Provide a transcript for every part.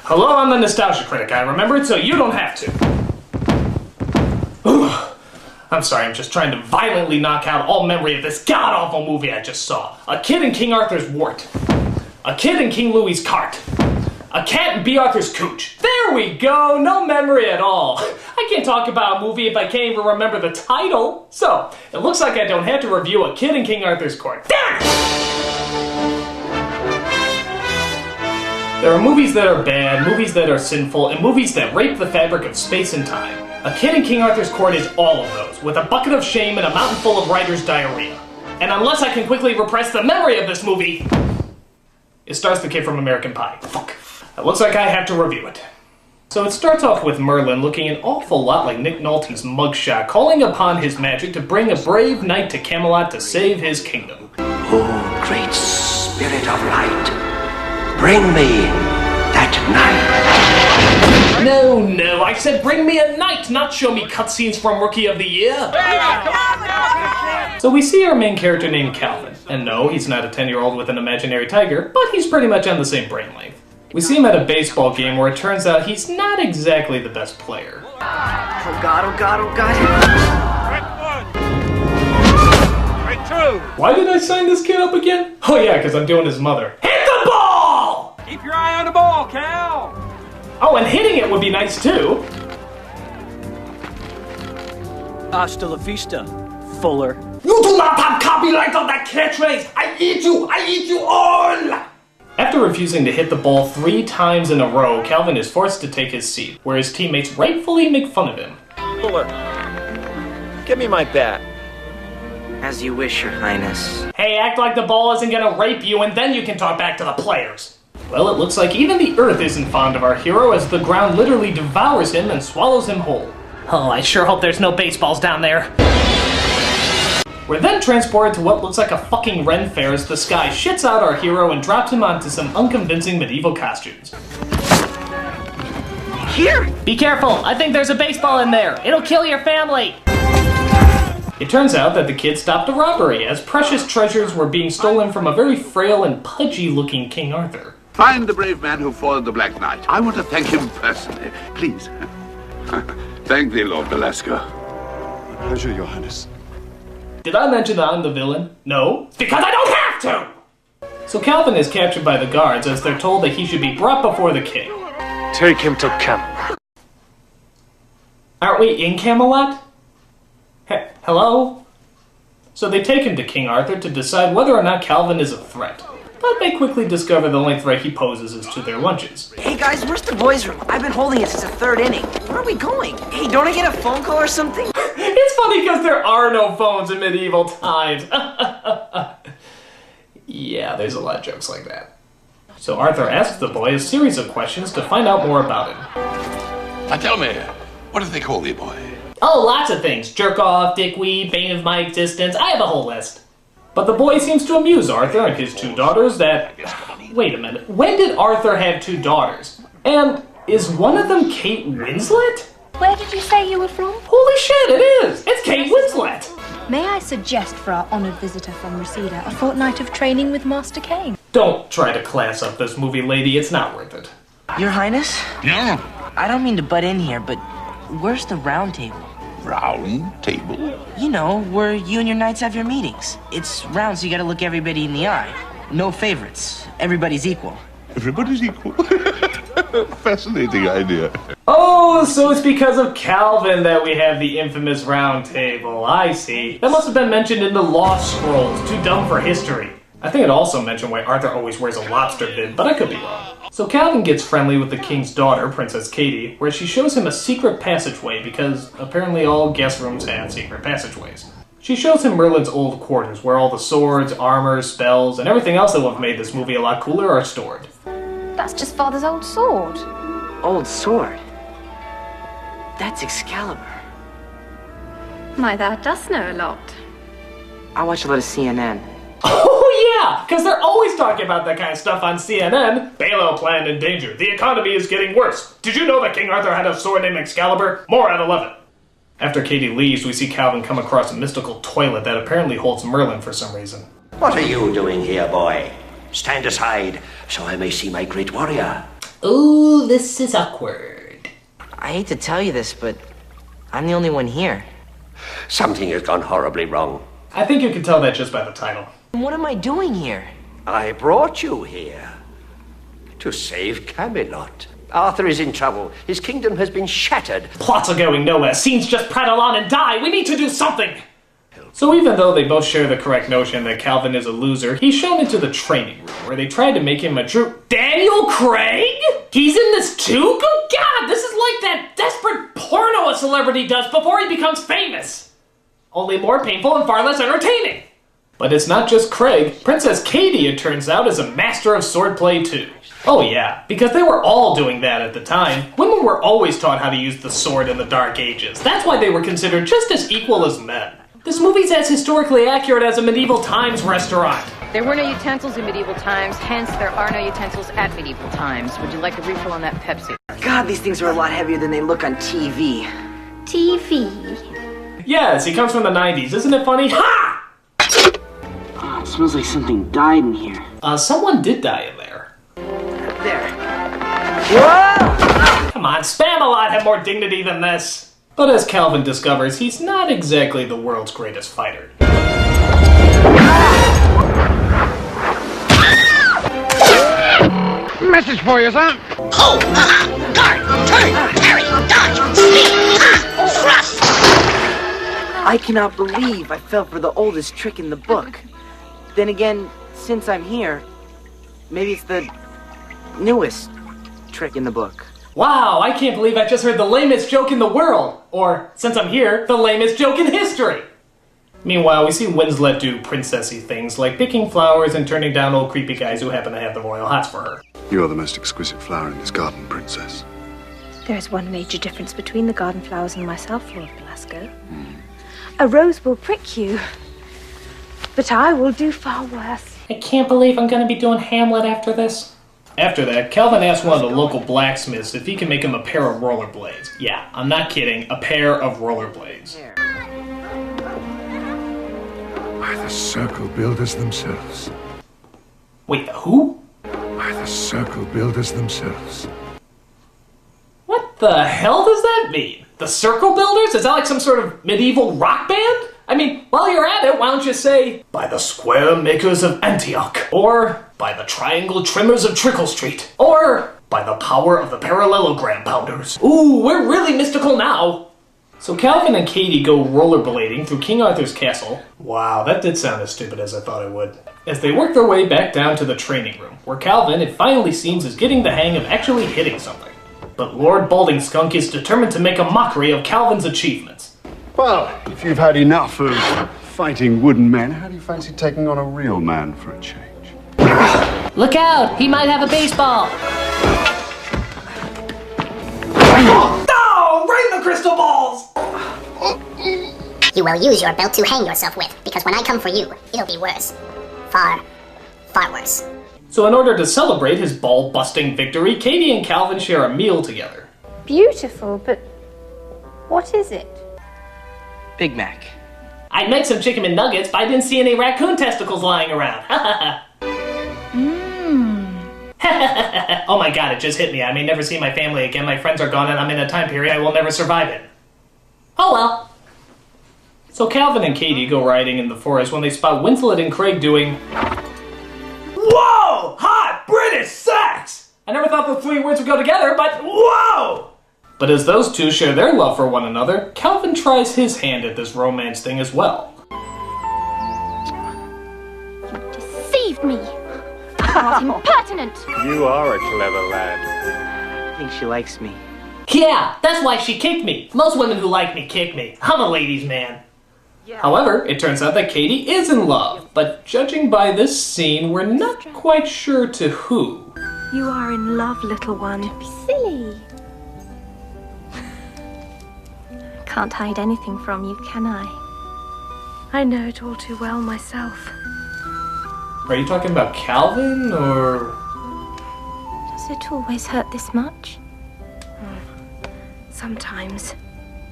Hello, I'm the Nostalgia Critic. I remember it so you don't have to. I'm sorry, I'm just trying to violently knock out all memory of this god-awful movie I just saw. A kid in King Arthur's wart. A kid in King Louis's cart. A cat in B. Arthur's cooch. There we go, no memory at all. I can't talk about a movie if I can't even remember the title. So, it looks like I don't have to review A Kid in King Arthur's Court. Damn it! There are movies that are bad, movies that are sinful, and movies that rape the fabric of space and time. A Kid in King Arthur's Court is all of those, with a bucket of shame and a mountain full of writer's diarrhea. And unless I can quickly repress the memory of this movie, it stars the kid from American Pie. Fuck. It looks like I have to review it. So it starts off with Merlin looking an awful lot like Nick Nolte's mugshot, calling upon his magic to bring a brave knight to Camelot to save his kingdom. Oh, great spirit of light, bring me that knight. No, I said bring me a knight, not show me cutscenes from Rookie of the Year. So we see our main character named Calvin, and no, he's not a 10-year-old with an imaginary tiger, but he's pretty much on the same brain length. We see him at a baseball game where it turns out he's not exactly the best player. Oh God, oh God, oh God. Right two. Why did I sign this kid up again? Oh yeah, because I'm doing his mother. Hit the ball! Keep your eye on the ball, Cal. Oh, and hitting it would be nice too. Hasta la vista, Fuller. You do not have copyright on that catchphrase! I eat you all! After refusing to hit the ball 3 times in a row, Calvin is forced to take his seat, where his teammates rightfully make fun of him. Fuller, give me my bat. As you wish, Your Highness. Hey, act like the ball isn't gonna rape you, and then you can talk back to the players. Well, it looks like even the Earth isn't fond of our hero, as the ground literally devours him and swallows him whole. Oh, I sure hope there's no baseballs down there. We're then transported to what looks like a fucking Ren fair as the sky shits out our hero and drops him onto some unconvincing medieval costumes. Here! Be careful! I think there's a baseball in there! It'll kill your family! It turns out that the kid stopped a robbery, as precious treasures were being stolen from a very frail and pudgy-looking King Arthur. Find the brave man who foiled the Black Knight. I want to thank him personally. Please. Thank thee, Lord Velasco. Pleasure, Your Highness. Did I mention that I'm the villain? No. Because I don't have to! So Calvin is captured by the guards as they're told that he should be brought before the king. Take him to Camelot. Aren't we in Camelot? Hello? So they take him to King Arthur to decide whether or not Calvin is a threat. But they quickly discover the only threat he poses is to their lunches. Hey guys, where's the boys' room? I've been holding it since the 3rd inning. Where are we going? Hey, don't I get a phone call or something? It's funny because there are no phones in medieval times. Yeah, there's a lot of jokes like that. So Arthur asks the boy a series of questions to find out more about him. Now tell me, what do they call thee, boy? Oh, lots of things. Jerk off, dickweed, bane of my existence. I have a whole list. But the boy seems to amuse Arthur and his 2 daughters that... Wait a minute. When did Arthur have 2 daughters? And is one of them Kate Winslet? Where did you say you were from? Holy shit, it is! It's Kate Winslet! May I suggest for our honoured visitor from Reseda a fortnight of training with Master Kane? Don't try to class up this movie, lady. It's not worth it. Your Highness? Yeah. I don't mean to butt in here, but where's the round table? Round table? You know, where you and your knights have your meetings. It's round, so you gotta look everybody in the eye. No favorites. Everybody's equal. Everybody's equal. Fascinating idea. Oh, so it's because of Calvin that we have the infamous round table. I see. That must have been mentioned in the Lost Scrolls. Too dumb for history. I think it also mentioned why Arthur always wears a lobster bib, but I could be wrong. So Calvin gets friendly with the king's daughter, Princess Katie, where she shows him a secret passageway because apparently all guest rooms have secret passageways. She shows him Merlin's old quarters, where all the swords, armor, spells, and everything else that would have made this movie a lot cooler are stored. That's just Father's old sword. Old sword? That's Excalibur. My, that does know a lot. I watch a lot of CNN. Oh yeah, because they're always talking about that kind of stuff on CNN. Balo planned in danger. The economy is getting worse. Did you know that King Arthur had a sword named Excalibur? More at 11. After Katie leaves, we see Calvin come across a mystical toilet that apparently holds Merlin for some reason. What are you doing here, boy? Stand aside, so I may see my great warrior. Ooh, this is awkward. I hate to tell you this, but I'm the only one here. Something has gone horribly wrong. I think you can tell that just by the title. What am I doing here? I brought you here to save Camelot. Arthur is in trouble. His kingdom has been shattered. Plots are going nowhere. Scenes just prattle on and die. We need to do something. So even though they both share the correct notion that Calvin is a loser, he's shown into the training room where they tried to make him a true Daniel Craig? He's in this too? Good God, this is like that desperate porno a celebrity does before he becomes famous. Only more painful and far less entertaining. But it's not just Craig. Princess Katie, it turns out, is a master of swordplay too. Oh yeah, because they were all doing that at the time. Women were always taught how to use the sword in the Dark Ages. That's why they were considered just as equal as men. This movie's as historically accurate as a medieval times restaurant. There were no utensils in medieval times, hence there are no utensils at medieval times. Would you like a refill on that Pepsi? God, these things are a lot heavier than they look on TV. TV. Yes, he comes from the 90s. Isn't it funny? Ha! Oh, it smells like something died in here. Someone did die in there. There. Whoa! Come on, Spam-A-Lot had more dignity than this. But as Calvin discovers, he's not exactly the world's greatest fighter. Message for you, son. Hold, guard, turn, parry, dodge, speed, thrust. I cannot believe I fell for the oldest trick in the book. Then again, since I'm here, maybe it's the newest trick in the book. Wow, I can't believe I just heard the lamest joke in the world! Or, since I'm here, the lamest joke in history! Meanwhile, we see Winslet do princessy things like picking flowers and turning down old creepy guys who happen to have the royal hots for her. You are the most exquisite flower in this garden, princess. There is one major difference between the garden flowers and myself, Lord Belasco. A rose will prick you, but I will do far worse. I can't believe I'm gonna be doing Hamlet after this. After that, Calvin asks one of the local blacksmiths if he can make him a pair of rollerblades. Yeah, I'm not kidding, a pair of rollerblades. By the circle builders themselves. Wait, the who? By the circle builders themselves. What the hell does that mean? The Circle Builders? Is that like some sort of medieval rock band? I mean, while you're at it, why don't you say, by the Square Makers of Antioch, or by the Triangle Trimmers of Trickle Street, or by the power of the parallelogram pounders. Ooh, we're really mystical now. So Calvin and Katie go rollerblading through King Arthur's castle. Wow, that did sound as stupid as I thought it would. As they work their way back down to the training room, where Calvin, it finally seems, is getting the hang of actually hitting something. But Lord Balding Skunk is determined to make a mockery of Calvin's achievements. Well, if you've had enough of fighting wooden men, how do you fancy taking on a real man for a change? Look out! He might have a baseball! No! Right in the crystal balls! You will use your belt to hang yourself with, because when I come for you, it'll be worse. Far, far worse. So in order to celebrate his ball-busting victory, Katie and Calvin share a meal together. Beautiful, but what is it? Big Mac. I'd make some chicken and nuggets, but I didn't see any raccoon testicles lying around. Oh my god, it just hit me. I may never see my family again. My friends are gone and I'm in a time period I will never survive it. Oh well. So Calvin and Katie go riding in the forest when they spot Winslet and Craig doing... Whoa! Hot British sex! I never thought the three words would go together, but whoa! But as those two share their love for one another, Calvin tries his hand at this romance thing as well. You deceived me. That was impertinent. You are a clever lad. I think she likes me. Yeah, that's why she kicked me. Most women who like me kick me. I'm a ladies' man. Yeah. However, it turns out that Katie is in love, but judging by this scene, we're not quite sure to who. You are in love, little one. Don't be silly. Can't hide anything from you, can I? I know it all too well myself. Are you talking about Calvin, or...? Does it always hurt this much? Sometimes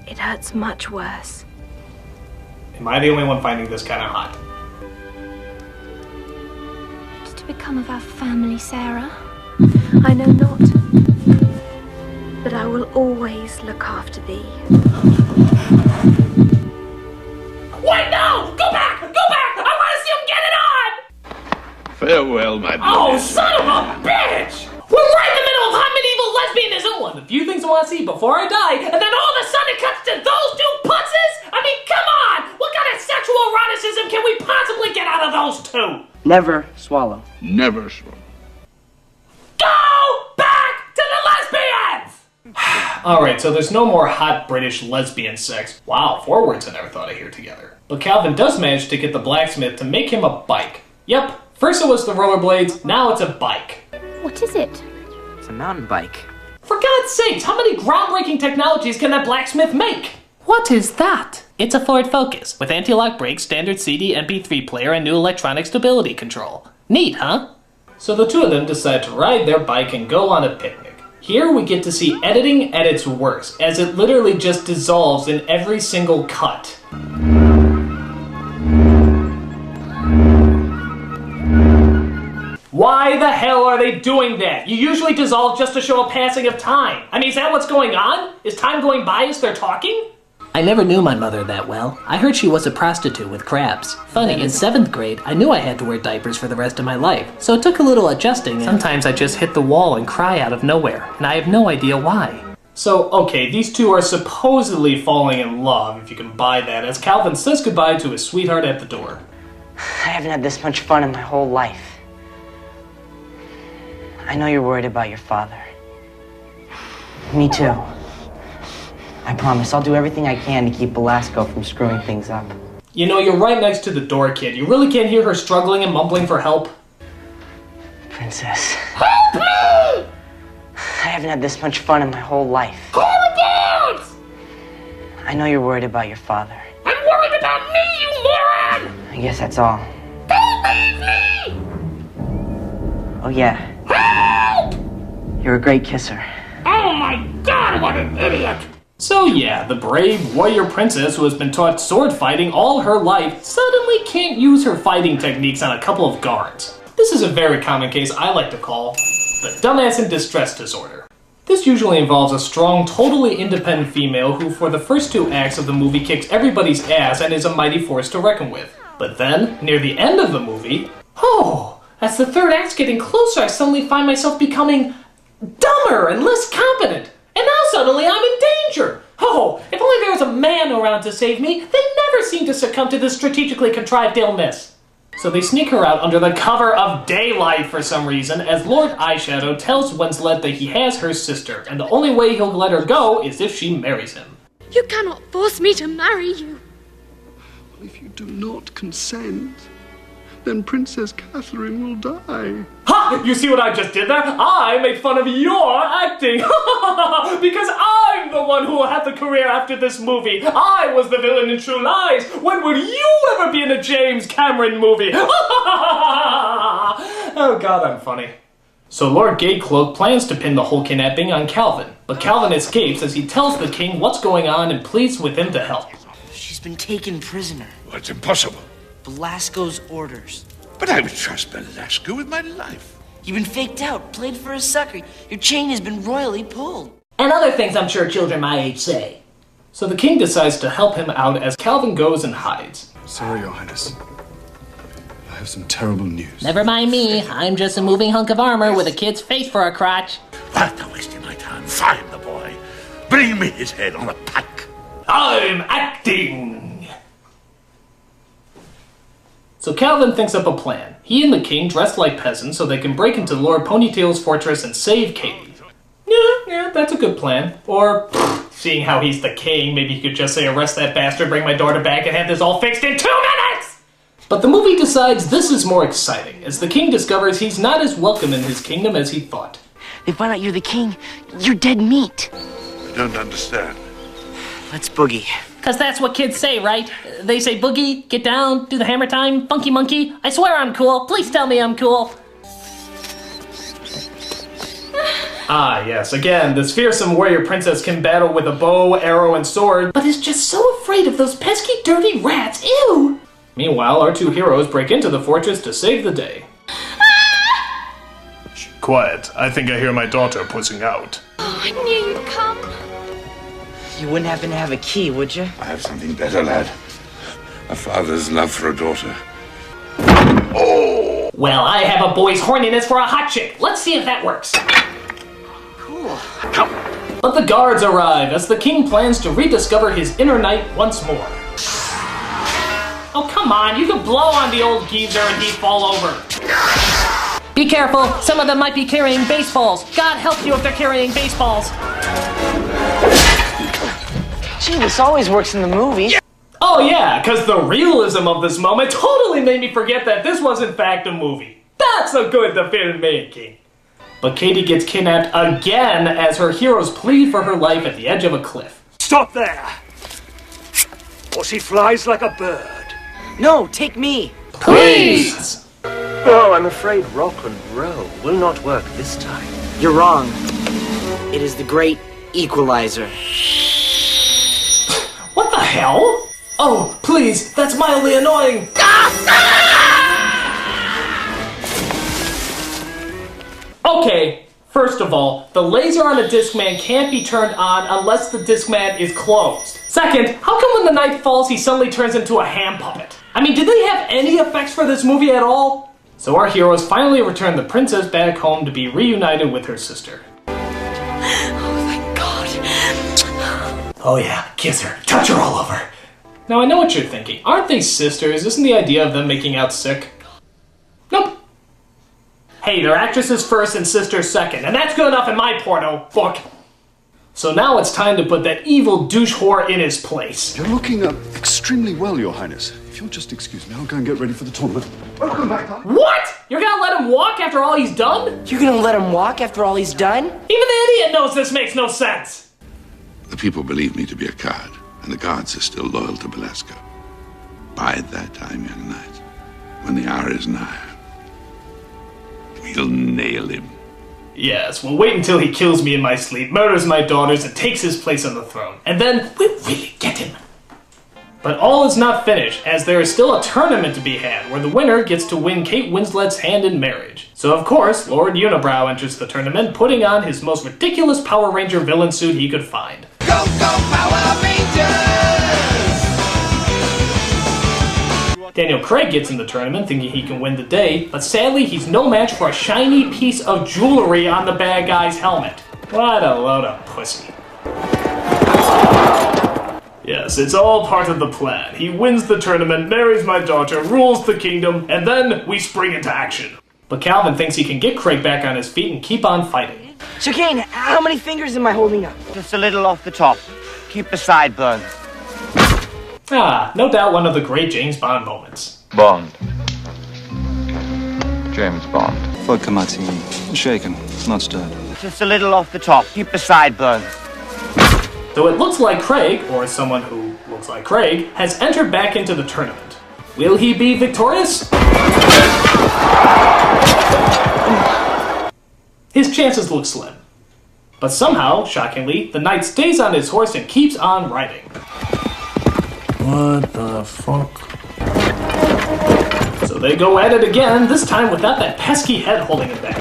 it hurts much worse. Am I the only one finding this kind of hot? What's to become of our family, Sarah? I know not. But I will always look after thee. Wait, no! Go back! Go back! I want to see him get it on! Farewell, my boy. Oh, son of a bitch! We're right in the middle of high medieval lesbianism! One of the few things I want to see before I die, and then all of a sudden it cuts to those two putzes? I mean, come on! What kind of sexual eroticism can we possibly get out of those two? Never swallow. Never swallow. Go back to the lesbians! Alright, so there's no more hot British lesbian sex. Wow, 4 words I never thought I'd hear together. But Calvin does manage to get the blacksmith to make him a bike. Yep, first it was the rollerblades, now it's a bike. What is it? It's a mountain bike. For God's sakes, how many groundbreaking technologies can that blacksmith make? What is that? It's a Ford Focus, with anti-lock brakes, standard CD MP3 player, and new electronic stability control. Neat, huh? So the two of them decide to ride their bike and go on a picnic. Here we get to see editing at its worst, as it literally just dissolves in every single cut. Why the hell are they doing that? You usually dissolve just to show a passing of time. I mean, is that what's going on? Is time going by as they're talking? I never knew my mother that well. I heard she was a prostitute with crabs. Funny, in 7th grade, I knew I had to wear diapers for the rest of my life, so it took a little adjusting. Sometimes I just hit the wall and cry out of nowhere, and I have no idea why. So, okay, these two are supposedly falling in love, if you can buy that, as Calvin says goodbye to his sweetheart at the door. I haven't had this much fun in my whole life. I know you're worried about your father. Me too. I promise I'll do everything I can to keep Belasco from screwing things up. You know, you're right next to the door, kid. You really can't hear her struggling and mumbling for help? Princess. Help me! I haven't had this much fun in my whole life. Call the guards! I know you're worried about your father. I'm worried about me, you moron! I guess that's all. Don't leave me! Oh yeah. Help! You're a great kisser. Oh my god, what an idiot! So yeah, the brave warrior princess who has been taught sword fighting all her life suddenly can't use her fighting techniques on a couple of guards. This is a very common case I like to call the dumbass in distress disorder. This usually involves a strong, totally independent female who for the first 2 acts of the movie kicks everybody's ass and is a mighty force to reckon with. But then, near the end of the movie, as the 3rd act's getting closer, I suddenly find myself becoming dumber and less competent. And now suddenly I'm in danger! Oh, if only there was a man around to save me, they never seem to succumb to this strategically contrived illness. So they sneak her out under the cover of daylight for some reason, as Lord Eyeshadow tells Winslet that he has her sister, and the only way he'll let her go is if she marries him. You cannot force me to marry you. Well, if you do not consent, then Princess Catherine will die. Ha! You see what I just did there? I made fun of your acting! Because I'm the one who will have the career after this movie! I was the villain in True Lies! When will you ever be in a James Cameron movie? Oh god, I'm funny. So Lord Gaycloak plans to pin the whole kidnapping on Calvin, but Calvin escapes as he tells the king what's going on and pleads with him to help. She's been taken prisoner. Well, it's impossible. Belasco's orders. But I would trust Belasco with my life. You've been faked out, played for a sucker. Your chain has been royally pulled. And other things I'm sure children my age say. So the king decides to help him out as Calvin goes and hides. Sorry, Your Highness. I have some terrible news. Never mind me, I'm just a moving hunk of armor with a kid's face for a crotch. Why not wasting my time? Find the boy. Bring me his head on a pike. I'm acting! So Calvin thinks up a plan. He and the king dress like peasants so they can break into Lord Ponytail's fortress and save Katie. Yeah, that's a good plan. Or, seeing how he's the king, maybe he could just say, arrest that bastard, bring my daughter back, and have this all fixed in 2 minutes! But the movie decides this is more exciting, as the king discovers he's not as welcome in his kingdom as he thought. They find out you're the king, you're dead meat. I don't understand. Let's boogie. Cause that's what kids say, right? They say boogie, get down, do the hammer time, funky monkey. I swear I'm cool. Please tell me I'm cool. Ah, yes, again, this fearsome warrior princess can battle with a bow, arrow, and sword, but is just so afraid of those pesky, dirty rats. Ew! Meanwhile, our 2 heroes break into the fortress to save the day. quiet. I think I hear my daughter pussing out. Oh, I knew you'd come. You wouldn't happen to have a key, would you? I have something better, lad. A father's love for a daughter. Well, I have a boy's horniness for a hot chick. Let's see if that works. Cool. Come. But the guards arrive as the king plans to rediscover his inner knight once more. Oh, come on, you can blow on the old geezer and he'd fall over. Be careful, some of them might be carrying baseballs. God help you if they're carrying baseballs. Gee, this always works in the movies. Oh yeah, because the realism of this moment totally made me forget that this was in fact a movie. That's so good, the filmmaking. But Katie gets kidnapped again as her heroes plead for her life at the edge of a cliff. Stop there! Or she flies like a bird. No, take me. Please! Oh, I'm afraid rock and roll will not work this time. You're wrong. It is the great equalizer. What the hell? Oh, please, that's mildly annoying. Okay, first of all, the laser on a Discman can't be turned on unless the Discman is closed. Second, how come when the knight falls he suddenly turns into a ham puppet? I mean, did they have any effects for this movie at all? So our heroes finally return the princess back home to be reunited with her sister. Oh, thank God. Oh yeah, kiss her, touch her all over. Now I know what you're thinking. Aren't they sisters? Isn't the idea of them making out sick? Nope. Hey, they're actresses first and sisters second, and that's good enough in my porno book. So now it's time to put that evil douche whore in his place. You're looking extremely well, Your Highness. If you'll just excuse me, I'll go and get ready for the tournament. Welcome back, Tom. What? You're gonna let him walk after all he's done? You're gonna let him walk after all he's done? Even the idiot knows this makes no sense. The people believe me to be a card, and the gods are still loyal to Belasco. Bide that time, young knight. When the hour is nigh, we'll nail him. Yes, well wait until he kills me in my sleep, murders my daughters, and takes his place on the throne. And then we'll really get him. But all is not finished, as there is still a tournament to be had, where the winner gets to win Kate Winslet's hand in marriage. So of course, Lord Unibrow enters the tournament, putting on his most ridiculous Power Ranger villain suit he could find. Go, go, Power Rangers! Daniel Craig gets in the tournament thinking he can win the day, but sadly he's no match for a shiny piece of jewelry on the bad guy's helmet. What a load of pussy. Yes, it's all part of the plan. He wins the tournament, marries my daughter, rules the kingdom, and then we spring into action. But Calvin thinks he can get Craig back on his feet and keep on fighting. So Kane, how many fingers am I holding up? Just a little off the top. Keep the sideburns. Ah, no doubt one of the great James Bond moments. Bond. James Bond. Vodka martini. Shaken, not stirred. Just a little off the top. Keep the sideburns. So it looks like Craig, or someone who looks like Craig, has entered back into the tournament. Will he be victorious? His chances look slim. But somehow, shockingly, the knight stays on his horse and keeps on riding. What the fuck? So they go at it again, this time without that pesky head holding him back.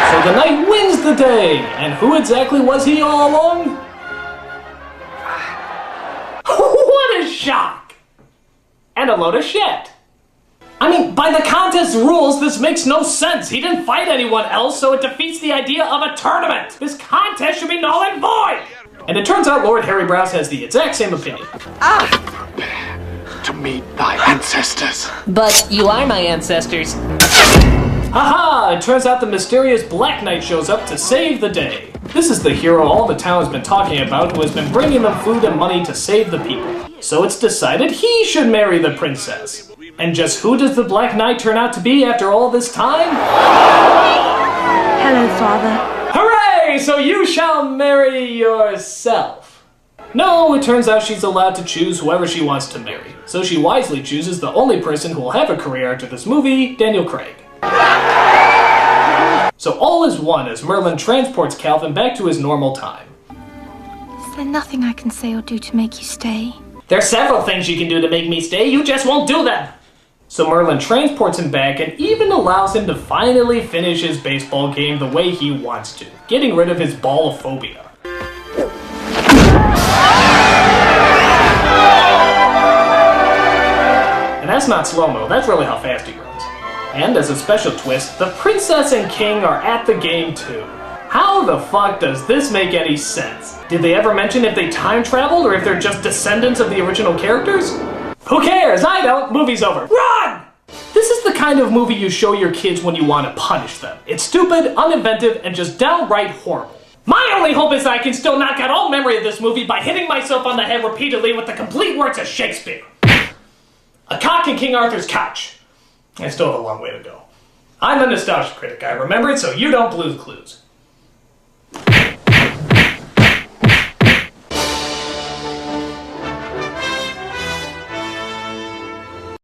So the knight wins the day, and who exactly was he all along? What a shock! And a load of shit. I mean, by the contest rules, this makes no sense. He didn't fight anyone else, so it defeats the idea of a tournament. This contest should be null and void! And it turns out Lord Harry Browse has the exact same opinion. To meet thy ancestors. But you are my ancestors. Haha! It turns out the mysterious Black Knight shows up to save the day. This is the hero all the town has been talking about, who has been bringing them food and money to save the people. So it's decided he should marry the princess. And just who does the Black Knight turn out to be after all this time? Hello, Father. Hooray! So you shall marry yourself. No, it turns out she's allowed to choose whoever she wants to marry. So she wisely chooses the only person who will have a career after this movie, Daniel Craig. So all is one as Merlin transports Calvin back to his normal time. Is there nothing I can say or do to make you stay? There's several things you can do to make me stay, you just won't do them! So Merlin transports him back and even allows him to finally finish his baseball game the way he wants to, getting rid of his ballophobia. And that's not slow-mo, that's really how fast he runs. And as a special twist, the princess and king are at the game too. How the fuck does this make any sense? Did they ever mention if they time traveled or if they're just descendants of the original characters? Who cares? I don't. Movie's over. Run! This is the kind of movie you show your kids when you want to punish them. It's stupid, uninventive, and just downright horrible. My only hope is that I can still knock out all memory of this movie by hitting myself on the head repeatedly with the complete works of Shakespeare. A Cock in King Arthur's Couch. I still have a long way to go. I'm a nostalgia critic. I remember it so you don't Blue's Clues.